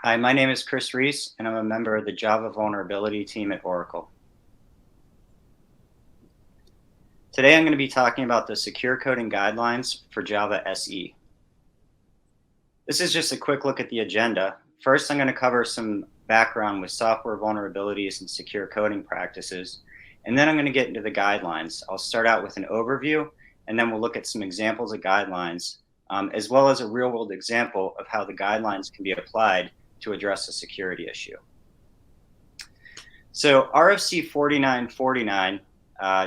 Hi, my name is Ries, and I'm a member of the Java Vulnerability team at Oracle. Today I'm going to be talking about the secure coding guidelines for Java SE. This is just a quick look at the agenda. First, I'm going to cover some background with software vulnerabilities and secure coding practices, and then I'm going to get into the guidelines. I'll start out with an overview, and then we'll look at some examples of guidelines, as well as a real-world example of how the guidelines can be applied to address a security issue. So RFC 4949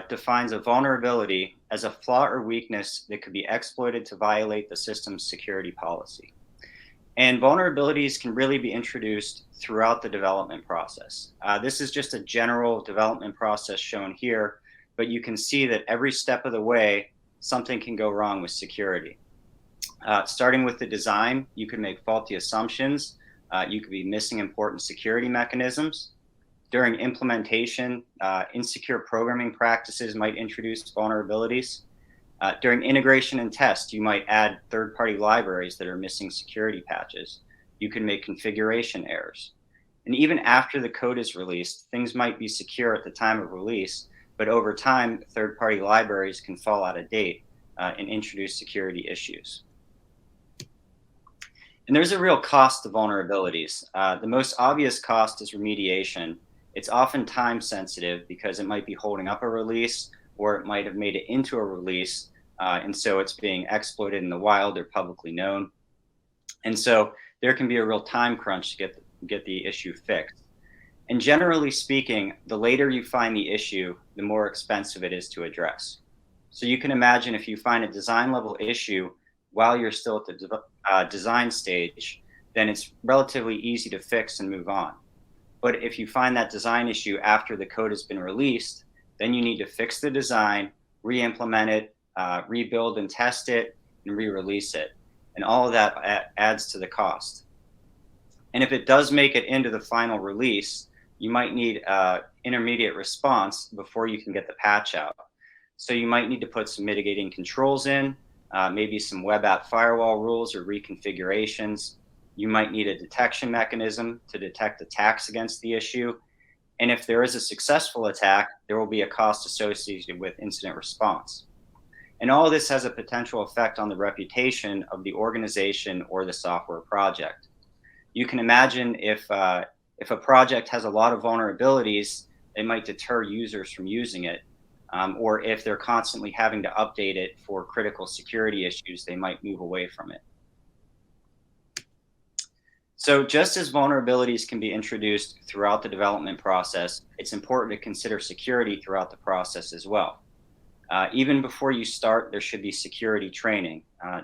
defines a vulnerability as a flaw or weakness that could be exploited to violate the system's security policy. And vulnerabilities can really be introduced throughout the development process. This is just a general development process shown here, but you can see that every step of the way, something can go wrong with security. Starting with the design, you could make faulty assumptions. You could be missing important security mechanisms. During implementation, insecure programming practices might introduce vulnerabilities. During integration and test, you might add third-party libraries that are missing security patches. You can make configuration errors. And even after the code is released, things might be secure at the time of release, but over time, third-party libraries can fall out of date and introduce security issues. And there's a real cost to vulnerabilities. The most obvious cost is remediation. It's often time sensitive because it might be holding up a release, or it might have made it into a release, and so it's being exploited in the wild or publicly known. And so there can be a real time crunch to get the issue fixed. And generally speaking, the later you find the issue, the more expensive it is to address. So you can imagine if you find a design level issue while you're still at the design stage, then it's relatively easy to fix and move on. But if you find that design issue after the code has been released, then you need to fix the design, re-implement it, rebuild and test it, and re-release it. And all of that adds to the cost. And if it does make it into the final release, you might need intermediate response before you can get the patch out. So you might need to put some mitigating controls in, maybe some web app firewall rules or reconfigurations. You might need a detection mechanism to detect attacks against the issue. And if there is a successful attack, there will be a cost associated with incident response. And all of this has a potential effect on the reputation of the organization or the software project. You can imagine if a project has a lot of vulnerabilities, it might deter users from using it. Or if they're constantly having to update it for critical security issues, they might move away from it. So just as vulnerabilities can be introduced throughout the development process, it's important to consider security throughout the process as well. Even before you start, there should be security training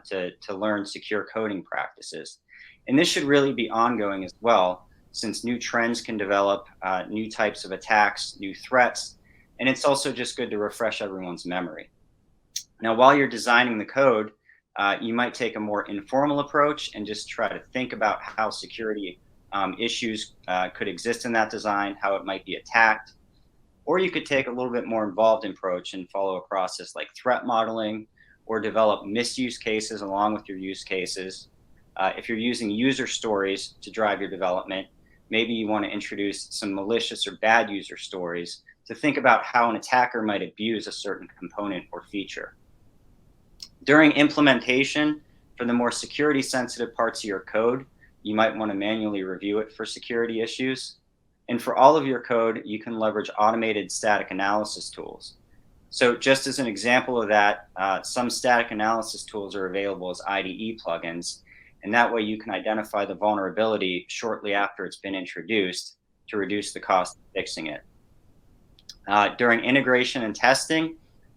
to learn secure coding practices. And this should really be ongoing as well, since new trends can develop, new types of attacks, new threats, and it's also just good to refresh everyone's memory. Now, while you're designing the code, you might take a more informal approach and just try to think about how security issues could exist in that design, how it might be attacked. Or you could take a little bit more involved approach and follow a process like threat modeling, or develop misuse cases along with your use cases. If you're using user stories to drive your development, maybe you want to introduce some malicious or bad user stories to think about how an attacker might abuse a certain component or feature. During implementation, for the more security sensitive parts of your code, you might want to manually review it for security issues. And for all of your code, you can leverage automated static analysis tools. So just as an example of that, some static analysis tools are available as IDE plugins. And that way you can identify the vulnerability shortly after it's been introduced to reduce the cost of fixing it. During integration and testing,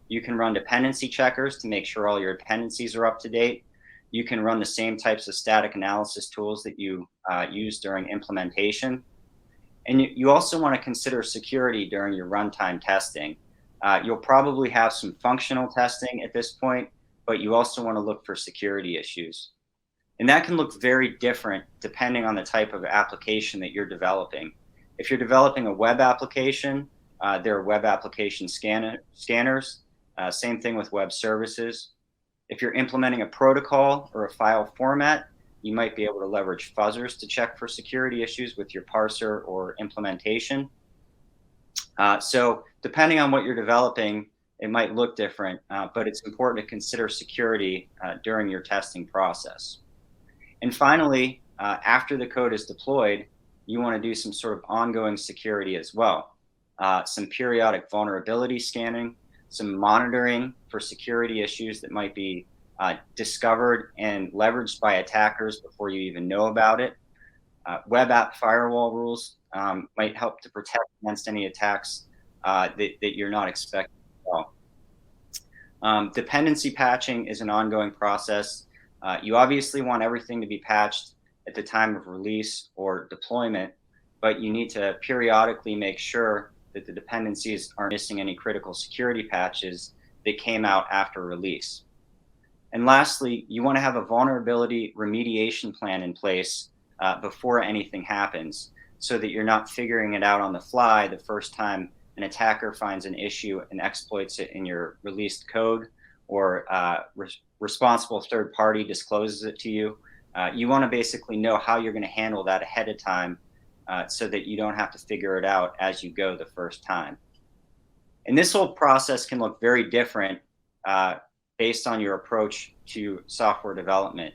you can run dependency checkers to make sure all your dependencies are up to date. You can run the same types of static analysis tools that you use during implementation. And you also want to consider security during your runtime testing. You'll probably have some functional testing at this point, but you also want to look for security issues. And that can look very different depending on the type of application that you're developing. If you're developing a web application, there are web application scanners. Same thing with web services. If you're implementing a protocol or a file format, You might be able to leverage fuzzers to check for security issues with your parser or implementation. So depending on what you're developing, it might look different, but it's important to consider security during your testing process. And finally, after the code is deployed, you want to do some sort of ongoing security as well. Some periodic vulnerability scanning, some monitoring for security issues that might be discovered and leveraged by attackers before you even know about it. Web app firewall rules might help to protect against any attacks that you're not expecting as well. Dependency patching is an ongoing process. You obviously want everything to be patched at the time of release or deployment, but you need to periodically make sure that the dependencies aren't missing any critical security patches that came out after release. And lastly, you want to have a vulnerability remediation plan in place before anything happens, so that you're not figuring it out on the fly the first time an attacker finds an issue and exploits it in your released code, or responsible third party discloses it to you. You want to basically know how you're going to handle that ahead of time, so that you don't have to figure it out as you go the first time. And this whole process can look very different based on your approach to software development.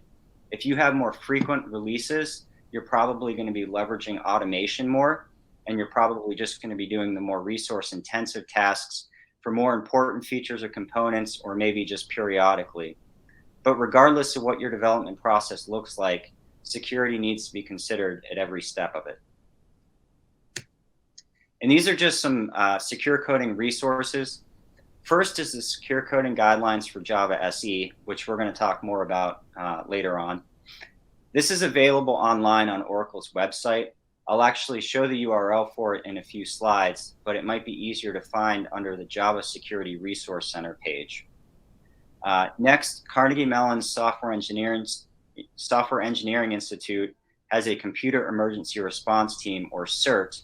If you have more frequent releases, you're probably going to be leveraging automation more, and you're probably just going to be doing the more resource intensive tasks for more important features or components, or maybe just periodically. But regardless of what your development process looks like, security needs to be considered at every step of it. And these are just some secure coding resources. First is the Secure Coding Guidelines for Java SE, which we're going to talk more about later on. This is available online on Oracle's website. I'll actually show the URL for it in a few slides, but it might be easier to find under the Java Security Resource Center page. Next, Carnegie Mellon's Software Engineering Institute has a Computer Emergency Response Team, or CERT,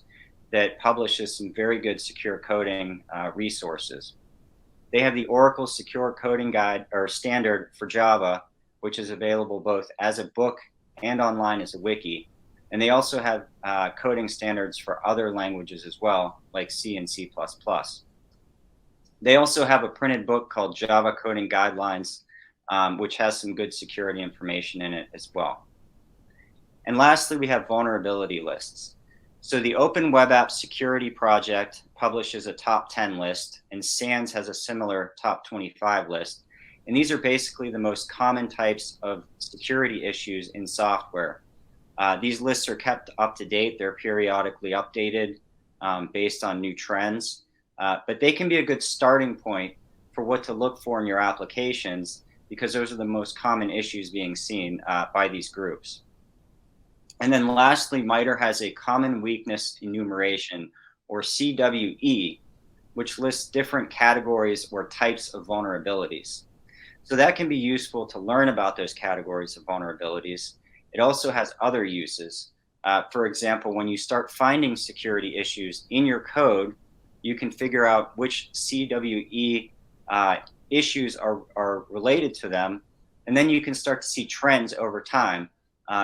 that publishes some very good secure coding resources. They have the Oracle Secure Coding Guide, or Standard for Java, which is available both as a book and online as a wiki. And they also have coding standards for other languages as well, like C and C++. They also have a printed book called Java Coding Guidelines, which has some good security information in it as well. And lastly, we have vulnerability lists. So the Open Web App Security Project publishes a top 10 list, and SANS has a similar top 25 list. And these are basically the most common types of security issues in software. These lists are kept up to date. They're periodically updated based on new trends, but they can be a good starting point for what to look for in your applications, because those are the most common issues being seen by these groups. And then lastly, MITRE has a Common Weakness Enumeration, or CWE, which lists different categories or types of vulnerabilities. So that can be useful to learn about those categories of vulnerabilities. It also has other uses. For example, when you start finding security issues in your code, you can figure out which CWE issues are related to them, and then you can start to see trends over time.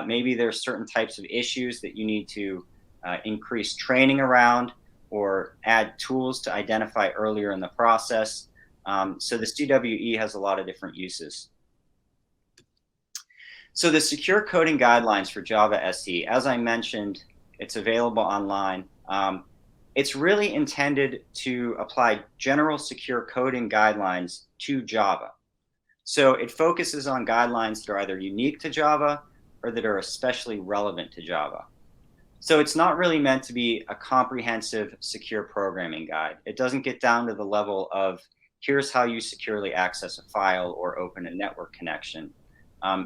Maybe there's certain types of issues that you need to increase training around, or add tools to identify earlier in the process. So the CWE has a lot of different uses. So the Secure Coding Guidelines for Java SE, as I mentioned, it's available online. It's really intended to apply general secure coding guidelines to Java. So it focuses on guidelines that are either unique to Java or that are especially relevant to Java. So it's not really meant to be a comprehensive secure programming guide. It doesn't get down to the level of, here's how you securely access a file or open a network connection.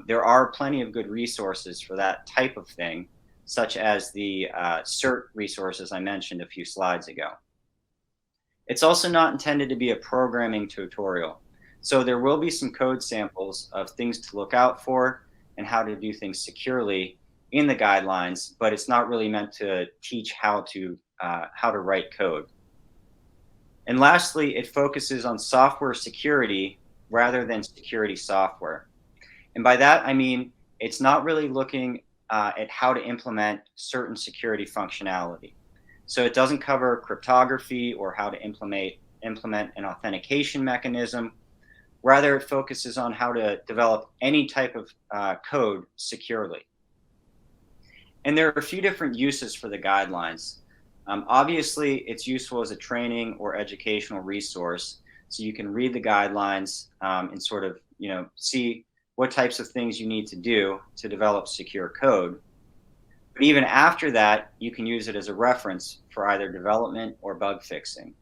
There are plenty of good resources for that type of thing, such as the CERT resources I mentioned a few slides ago. It's also not intended to be a programming tutorial. So there will be some code samples of things to look out for and how to do things securely in the guidelines, but it's not really meant to teach how to write code. And lastly, it focuses on software security rather than security software. And by that, I mean, It's not really looking at how to implement certain security functionality. So it doesn't cover cryptography or how to implement an authentication mechanism. Rather, it focuses on how to develop any type of code securely. And there are a few different uses for the guidelines. Obviously, it's useful as a training or educational resource, so you can read the guidelines and sort of, see what types of things you need to do to develop secure code. But even after that, you can use it as a reference for either development or bug fixing.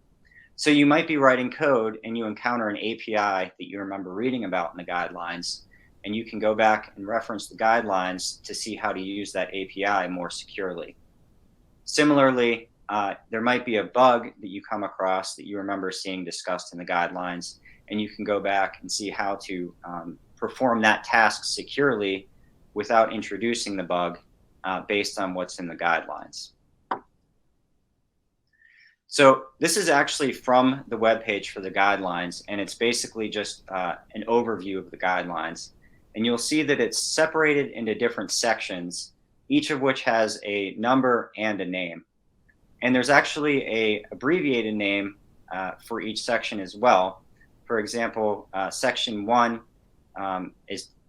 So you might be writing code and you encounter an API that you remember reading about in the guidelines, and you can go back and reference the guidelines to see how to use that API more securely. Similarly, there might be a bug that you come across that you remember seeing discussed in the guidelines, and you can go back and see how to perform that task securely without introducing the bug based on what's in the guidelines. So this is actually from the webpage for the guidelines, and it's basically just an overview of the guidelines. And you'll see that it's separated into different sections, each of which has a number and a name. And there's actually a abbreviated name for each section as well. For example, section 1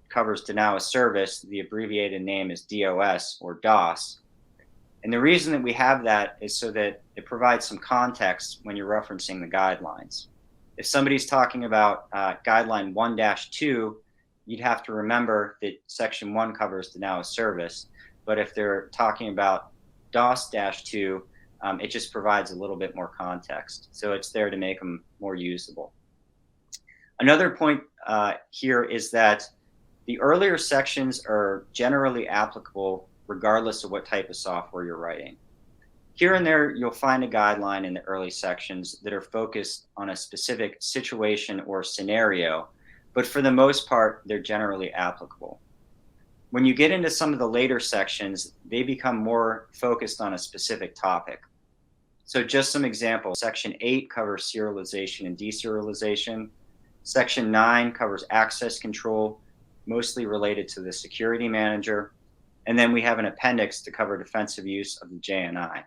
covers denial of service. The abbreviated name is DOS or DOS. And the reason that we have that is so that it provides some context when you're referencing the guidelines. If somebody's talking about guideline 1-2, you'd have to remember that section 1 covers denial of service. But if they're talking about DOS-2, it just provides a little bit more context. So it's there to make them more usable. Another point here is that the earlier sections are generally applicable regardless of what type of software you're writing. Here and there, you'll find a guideline in the early sections that are focused on a specific situation or scenario, but for the most part, they're generally applicable. When you get into some of the later sections, they become more focused on a specific topic. So just some examples. Section 8 covers serialization and deserialization. Section 9 covers access control, mostly related to the security manager. And then we have an appendix to cover defensive use of the JNI.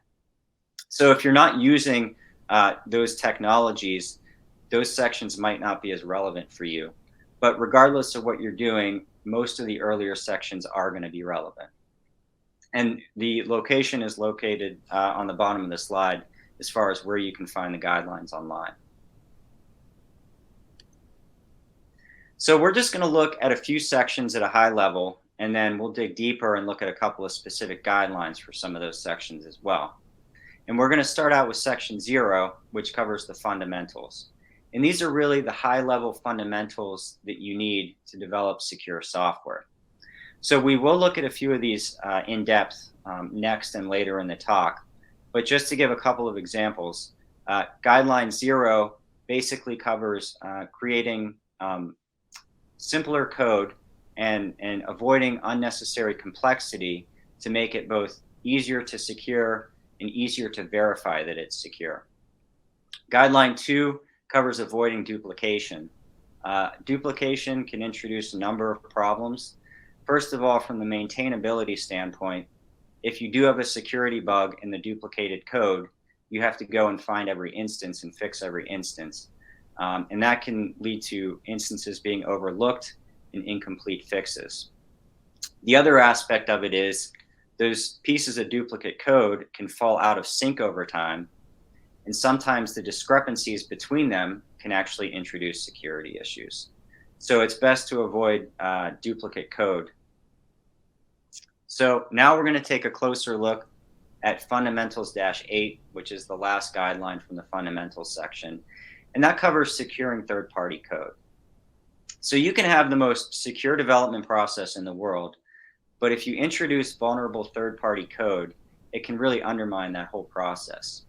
So if you're not using those technologies, those sections might not be as relevant for you. But regardless of what you're doing, most of the earlier sections are going to be relevant. And the location is located on the bottom of the slide as far as where you can find the guidelines online. So we're just going to look at a few sections at a high level, and then we'll dig deeper and look at a couple of specific guidelines for some of those sections as well. And we're going to start out with section 0, which covers the fundamentals. And these are really the high-level fundamentals that you need to develop secure software. So we will look at a few of these in depth next and later in the talk. But just to give a couple of examples, Guideline 0 basically covers creating simpler code and avoiding unnecessary complexity to make it both easier to secure and easier to verify that it's secure. Guideline 2 covers avoiding duplication. Duplication can introduce a number of problems. First of all, from the maintainability standpoint, if you do have a security bug in the duplicated code, you have to go and find every instance and fix every instance. And that can lead to instances being overlooked and incomplete fixes. The other aspect of it is those pieces of duplicate code can fall out of sync over time, and sometimes the discrepancies between them can actually introduce security issues. So it's best to avoid duplicate code. So now we're going to take a closer look at Fundamentals-8, which is the last guideline from the Fundamentals section, and that covers securing third-party code. So you can have the most secure development process in the world, but if you introduce vulnerable third-party code, it can really undermine that whole process.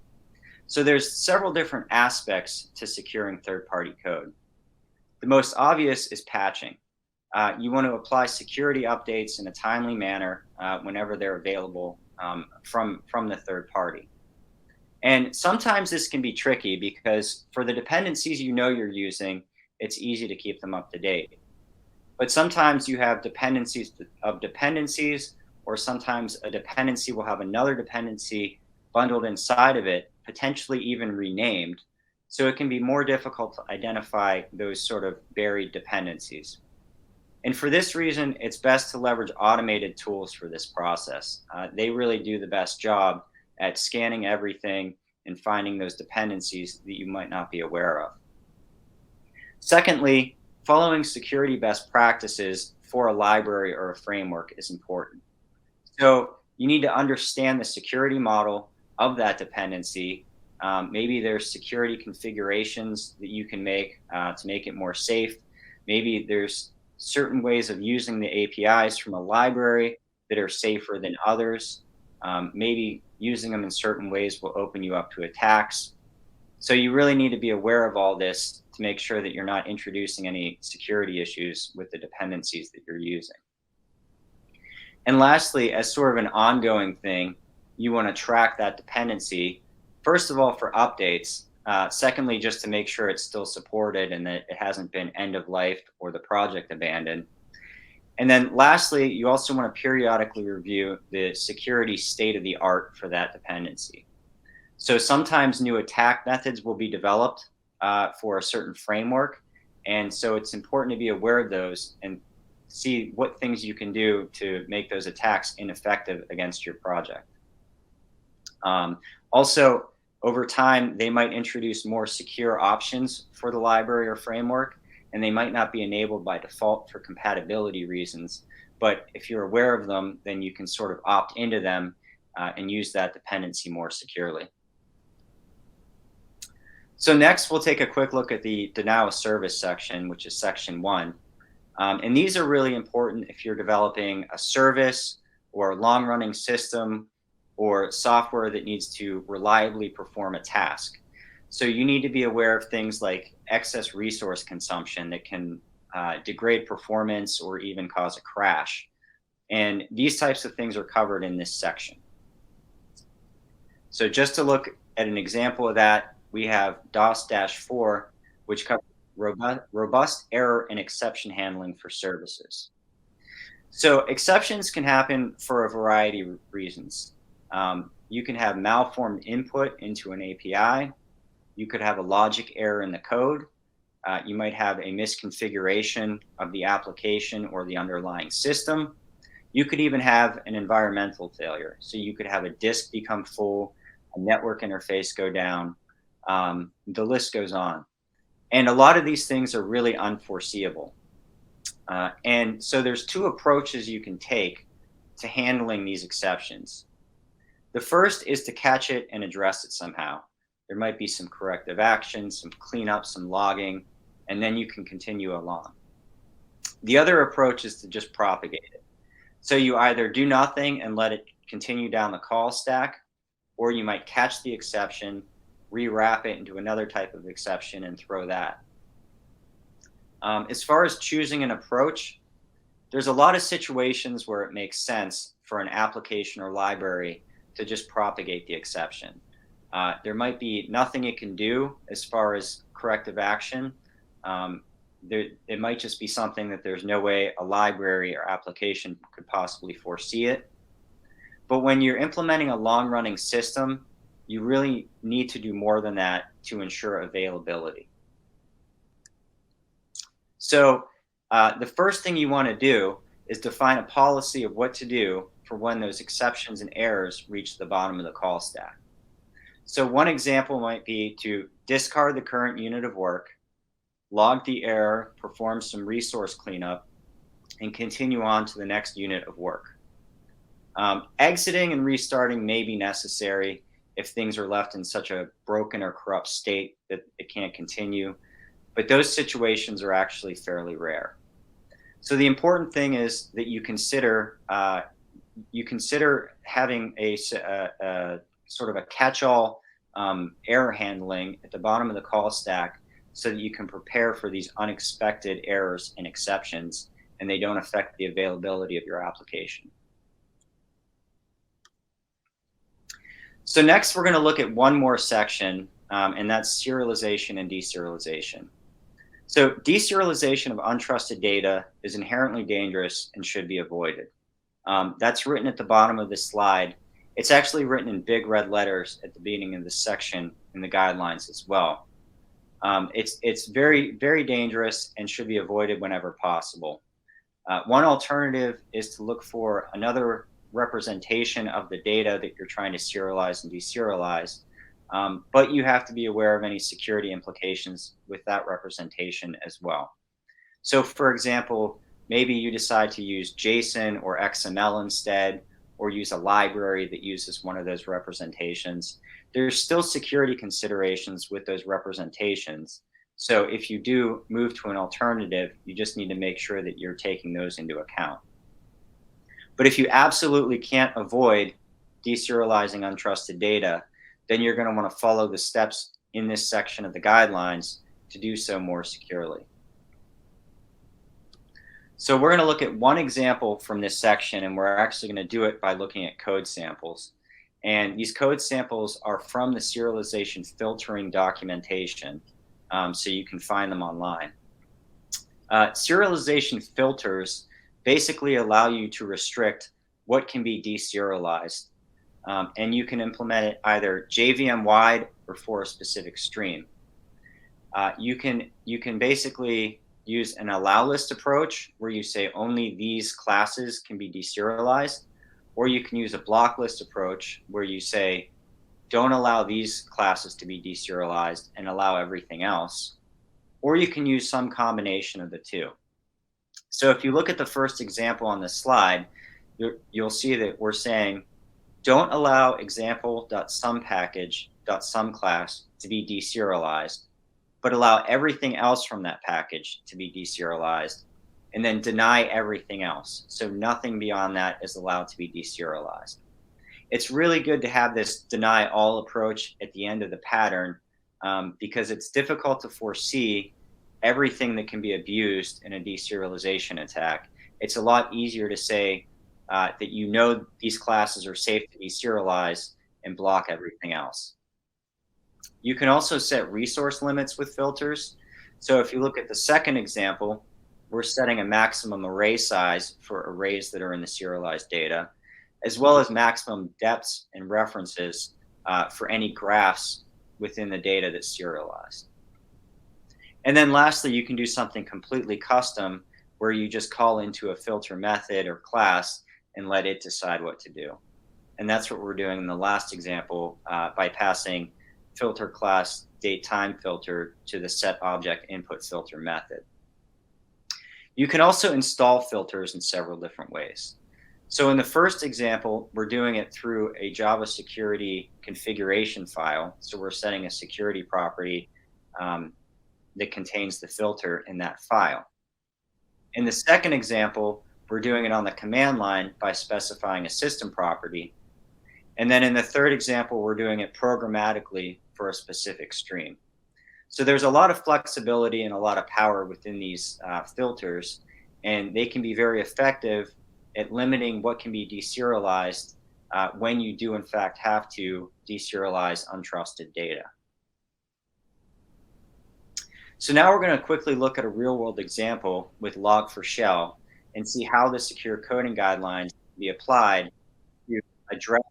So there's several different aspects to securing third-party code. The most obvious is patching. You want to apply security updates in a timely manner whenever they're available from the third party. And sometimes this can be tricky because for the dependencies you're using, it's easy to keep them up to date. But sometimes you have dependencies of dependencies, or sometimes a dependency will have another dependency bundled inside of it, potentially even renamed. So it can be more difficult to identify those sort of buried dependencies. And for this reason, it's best to leverage automated tools for this process. They really do the best job at scanning everything and finding those dependencies that you might not be aware of. Secondly, following security best practices for a library or a framework is important. So you need to understand the security model of that dependency. Maybe there's security configurations that you can make to make it more safe. Maybe there's certain ways of using the APIs from a library that are safer than others. Maybe using them in certain ways will open you up to attacks. So you really need to be aware of all this to make sure that you're not introducing any security issues with the dependencies that you're using. And lastly, as sort of an ongoing thing, you want to track that dependency, first of all, for updates. Secondly, just to make sure it's still supported and that it hasn't been end of life or the project abandoned. And then lastly, you also want to periodically review the security state of the art for that dependency. So sometimes new attack methods will be developed for a certain framework. And so it's important to be aware of those and see what things you can do to make those attacks ineffective against your project. Also, over time, they might introduce more secure options for the library or framework, and they might not be enabled by default for compatibility reasons. But if you're aware of them, then you can sort of opt into them and use that dependency more securely. So next, we'll take a quick look at the denial of service section, which is section 1. And these are really important if you're developing a service or a long-running system or software that needs to reliably perform a task. So you need to be aware of things like excess resource consumption that can degrade performance or even cause a crash. And these types of things are covered in this section. So just to look at an example of that, we have DOS-4, which covers robust error and exception handling for services. So exceptions can happen for a variety of reasons. You can have malformed input into an API. You could have a logic error in the code. You might have a misconfiguration of the application or the underlying system. You could even have an environmental failure. So you could have a disk become full, a network interface go down. The list goes on. And a lot of these things are really unforeseeable. And so there's two approaches you can take to handling these exceptions. The first is to catch it and address it somehow. There might be some corrective action, some cleanup, some logging, and then you can continue along. The other approach is to just propagate it. So you either do nothing and let it continue down the call stack, or you might catch the exception, rewrap it into another type of exception and throw that. As far as choosing an approach, there's a lot of situations where it makes sense for an application or library to just propagate the exception. There might be nothing it can do as far as corrective action. It might just be something that there's no way a library or application could possibly foresee it. But when you're implementing a long-running system, you really need to do more than that to ensure availability. So the first thing you want to do is define a policy of what to do for when those exceptions and errors reach the bottom of the call stack. So one example might be to discard the current unit of work, log the error, perform some resource cleanup, and continue on to the next unit of work. Exiting and restarting may be necessary if things are left in such a broken or corrupt state that it can't continue, but those situations are actually fairly rare. So the important thing is that you consider having a sort of a catch-all error handling at the bottom of the call stack so that you can prepare for these unexpected errors and exceptions and they don't affect the availability of your application. So next we're going to look at one more section, and that's serialization and deserialization. So, deserialization of untrusted data is inherently dangerous and should be avoided. That's written at the bottom of this slide. It's actually written in big red letters at the beginning of this section in the guidelines as well. It's very dangerous and should be avoided whenever possible. One alternative is to look for another representation of the data that you're trying to serialize and deserialize, but you have to be aware of any security implications with that representation as well. So, for example, maybe you decide to use JSON or XML instead, or use a library that uses one of those representations. There's still security considerations with those representations. So, if you do move to an alternative, you just need to make sure that you're taking those into account. But if you absolutely can't avoid deserializing untrusted data, then you're going to want to follow the steps in this section of the guidelines to do so more securely. So we're going to look at one example from this section, and we're actually going to do it by looking at code samples. And these code samples are from the serialization filtering documentation, so you can find them online. Serialization filters basically allow you to restrict what can be deserialized, and you can implement it either JVM wide or for a specific stream. You can basically use an allow list approach where you say only these classes can be deserialized, or you can use a block list approach where you say don't allow these classes to be deserialized and allow everything else, or you can use some combination of the two. So if you look at the first example on this slide, you'll see that we're saying don't allow example.somePackage.someClass to be deserialized, but allow everything else from that package to be deserialized, and then deny everything else. So nothing beyond that is allowed to be deserialized. It's really good to have this deny all approach at the end of the pattern, because it's difficult to foresee everything that can be abused in a deserialization attack. It's a lot easier to say that you know these classes are safe to deserialize and block everything else. You can also set resource limits with filters. So if you look at the second example, we're setting a maximum array size for arrays that are in the serialized data, as well as maximum depths and references for any graphs within the data that's serialized. And then lastly, you can do something completely custom where you just call into a filter method or class and let it decide what to do. And that's what we're doing in the last example by passing filter class date time filter to the set object input filter method. You can also install filters in several different ways. So in the first example, we're doing it through a Java security configuration file. So we're setting a security property that contains the filter in that file. In the second example, we're doing it on the command line by specifying a system property. And then in the third example, we're doing it programmatically for a specific stream. So there's a lot of flexibility and a lot of power within these filters, and they can be very effective at limiting what can be deserialized when you do in fact have to deserialize untrusted data. So now we're going to quickly look at a real world example with Log4Shell and see how the secure coding guidelines can be applied to address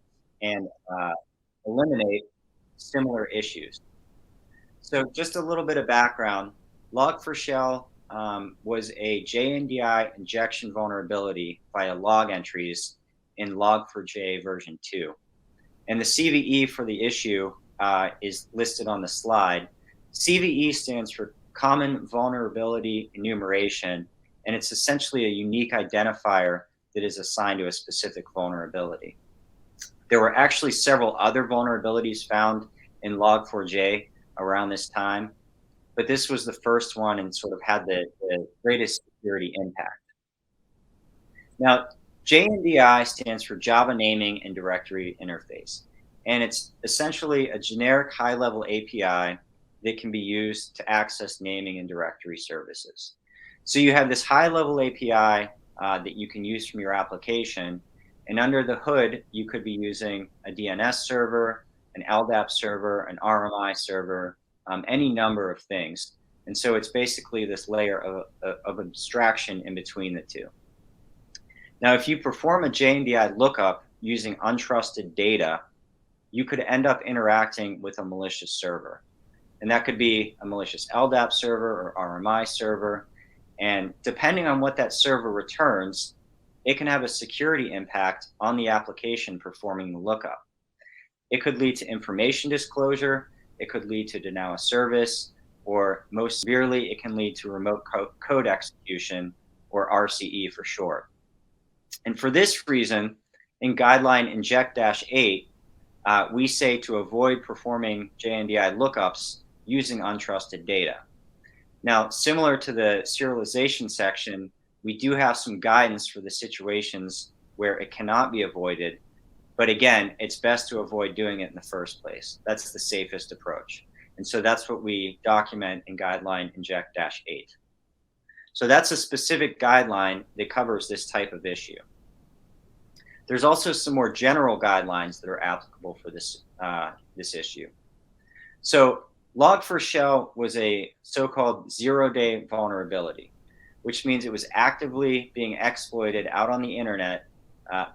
and eliminate similar issues. So just a little bit of background, Log4Shell was a JNDI injection vulnerability via log entries in Log4j version 2. And the CVE for the issue is listed on the slide. CVE stands for Common Vulnerability Enumeration, and it's essentially a unique identifier that is assigned to a specific vulnerability. There were actually several other vulnerabilities found in Log4j around this time, but this was the first one and sort of had the greatest security impact. Now, JNDI stands for Java Naming and Directory Interface, and it's essentially a generic high-level API that can be used to access naming and directory services. So you have this high-level API that you can use from your application, and under the hood, you could be using a DNS server, an LDAP server, an RMI server, any number of things. And so it's basically this layer of abstraction in between the two. Now, if you perform a JNDI lookup using untrusted data, you could end up interacting with a malicious server. And that could be a malicious LDAP server or RMI server. And depending on what that server returns, it can have a security impact on the application performing the lookup. It could lead to information disclosure, it could lead to denial of service, or most severely, it can lead to remote code execution, or RCE for short. And for this reason, in guideline inject-8, we say to avoid performing JNDI lookups using untrusted data. Now, similar to the serialization section, we do have some guidance for the situations where it cannot be avoided. But again, it's best to avoid doing it in the first place. That's the safest approach. And so that's what we document in guideline inject-8. So that's a specific guideline that covers this type of issue. There's also some more general guidelines that are applicable for this, this issue. So Log4Shell was a so-called zero-day vulnerability, which means it was actively being exploited out on the internet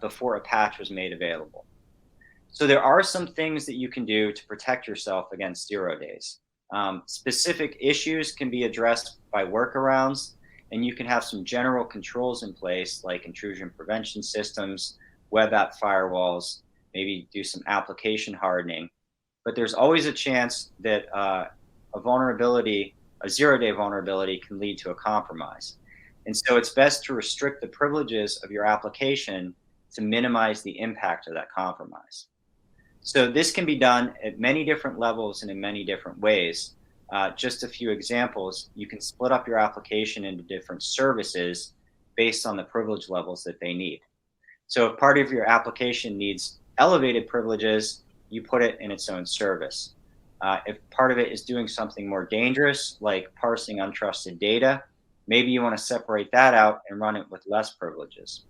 before a patch was made available. So there are some things that you can do to protect yourself against 0 days. Specific issues can be addressed by workarounds, and you can have some general controls in place like intrusion prevention systems, web app firewalls, maybe do some application hardening. But there's always a chance that a vulnerability, a 0 day vulnerability, can lead to a compromise. And so it's best to restrict the privileges of your application to minimize the impact of that compromise. So this can be done at many different levels and in many different ways. Just a few examples: you can split up your application into different services based on the privilege levels that they need. So if part of your application needs elevated privileges, you put it in its own service. If part of it is doing something more dangerous, like parsing untrusted data, maybe you want to separate that out and run it with less privileges.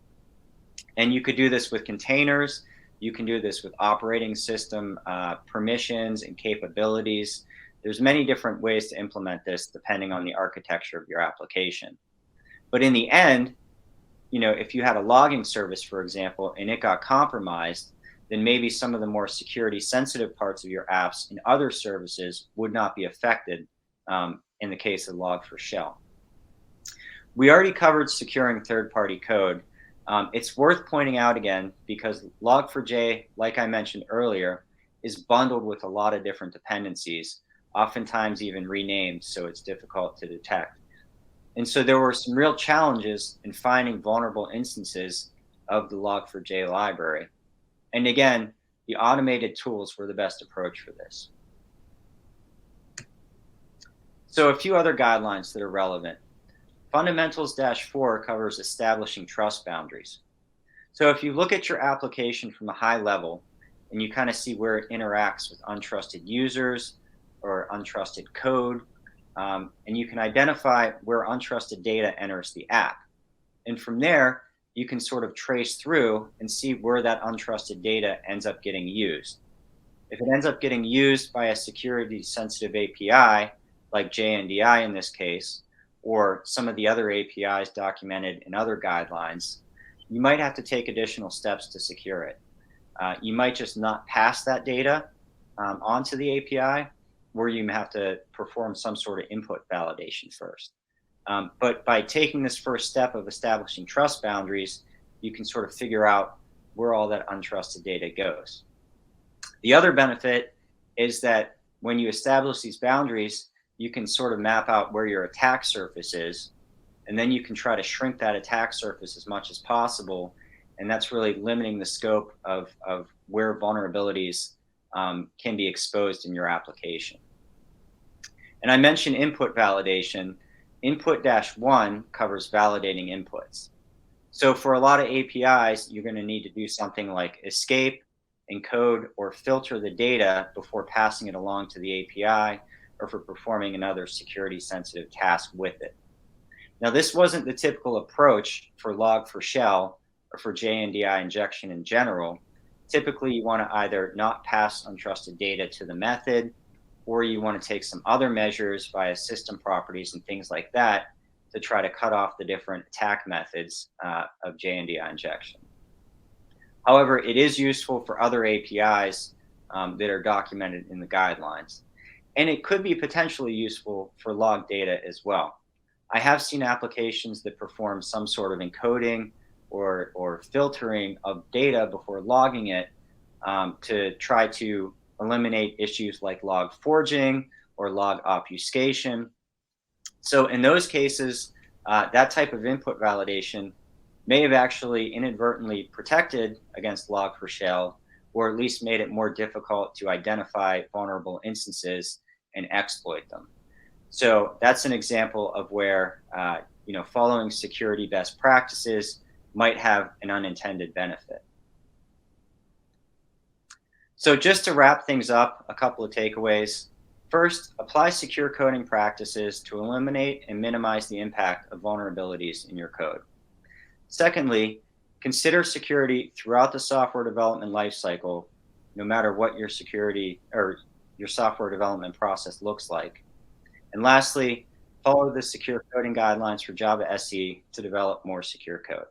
And you could do this with containers. You can do this with operating system permissions and capabilities. There's many different ways to implement this depending on the architecture of your application. But in the end, you know, if you had a logging service, for example, and it got compromised, then maybe some of the more security sensitive parts of your apps and other services would not be affected in the case of Log4Shell. We already covered securing third-party code. It's worth pointing out again because Log4j, like I mentioned earlier, is bundled with a lot of different dependencies, oftentimes even renamed, so it's difficult to detect. And so there were some real challenges in finding vulnerable instances of the Log4j library. And again, the automated tools were the best approach for this. So a few other guidelines that are relevant. Fundamentals-4 covers establishing trust boundaries. So if you look at your application from a high level and you kind of see where it interacts with untrusted users or untrusted code, and you can identify where untrusted data enters the app. And from there, you can sort of trace through and see where that untrusted data ends up getting used. If it ends up getting used by a security sensitive API, like JNDI in this case, or some of the other APIs documented in other guidelines, you might have to take additional steps to secure it. You might just not pass that data onto the API, where you have to perform some sort of input validation first. But by taking this first step of establishing trust boundaries, you can sort of figure out where all that untrusted data goes. The other benefit is that when you establish these boundaries, you can sort of map out where your attack surface is, and then you can try to shrink that attack surface as much as possible. And that's really limiting the scope of where vulnerabilities can be exposed in your application. And I mentioned input validation. Input-1 covers validating inputs. So for a lot of APIs, you're going to need to do something like escape, encode, or filter the data before passing it along to the API or for performing another security-sensitive task with it. Now, this wasn't the typical approach for Log4Shell or for JNDI injection in general. Typically, you want to either not pass untrusted data to the method, or you want to take some other measures via system properties and things like that to try to cut off the different attack methods of JNDI injection. However, it is useful for other APIs that are documented in the guidelines. And it could be potentially useful for log data as well. I have seen applications that perform some sort of encoding or filtering of data before logging it to try to eliminate issues like log forging or log obfuscation. So in those cases, that type of input validation may have actually inadvertently protected against log4shell, or at least made it more difficult to identify vulnerable instances and exploit them. So that's an example of where following security best practices might have an unintended benefit. So just to wrap things up, a couple of takeaways. First, apply secure coding practices to eliminate and minimize the impact of vulnerabilities in your code. Secondly, consider security throughout the software development lifecycle, no matter what your security or your software development process looks like. And lastly, follow the secure coding guidelines for Java SE to develop more secure code.